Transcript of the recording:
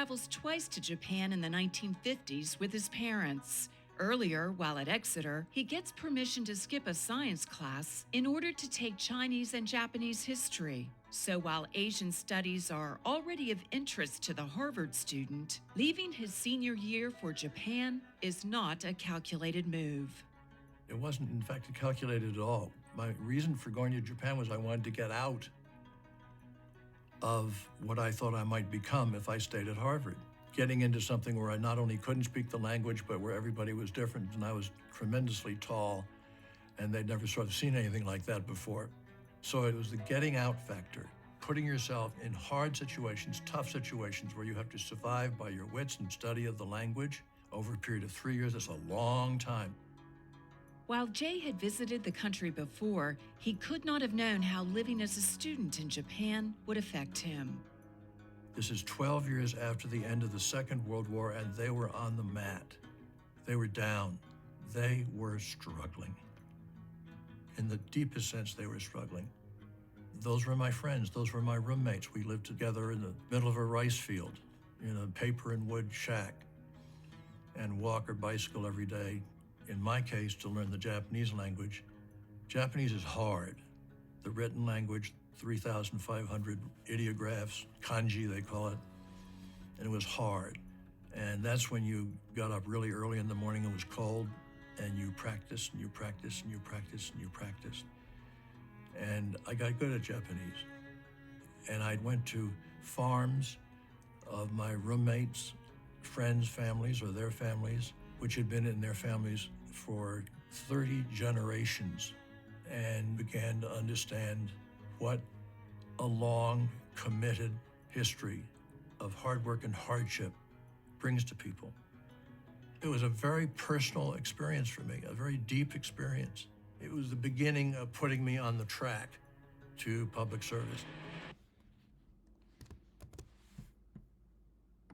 Travels twice to Japan in the 1950s with his parents. Earlier, while at Exeter, he gets permission to skip a science class in order to take Chinese and Japanese history. So while Asian studies are already of interest to the Harvard student, leaving his senior year for Japan is not a calculated move. It wasn't, in fact, calculated at all. My reason for going to Japan was I wanted to get out of what I thought I might become if I stayed at Harvard. Getting into something where I not only couldn't speak the language, but where everybody was different, and I was tremendously tall, and they'd never sort of seen anything like that before. So it was the getting out factor, putting yourself in hard situations, tough situations where you have to survive by your wits and study of the language over a period of 3 years. That's a long time. While Jay had visited the country before, he could not have known how living as a student in Japan would affect him. This is 12 years after the end of the Second World War, and they were on the mat. They were down. They were struggling. In the deepest sense, they were struggling. Those were my friends. Those were my roommates. We lived together in the middle of a rice field in a paper and wood shack and walk or bicycle every day, in my case, to learn the Japanese language. Japanese is hard. The written language, 3,500 ideographs, kanji they call it, and it was hard. And that's when you got up really early in the morning, it was cold, and you practiced and you practiced and you practiced and you practiced. And I got good at Japanese. And I went to farms of my roommates, friends' families or their families, which had been in their families for 30 generations, and began to understand what a long, committed history of hard work and hardship brings to people. It was a very personal experience for me, a very deep experience. It was the beginning of putting me on the track to public service.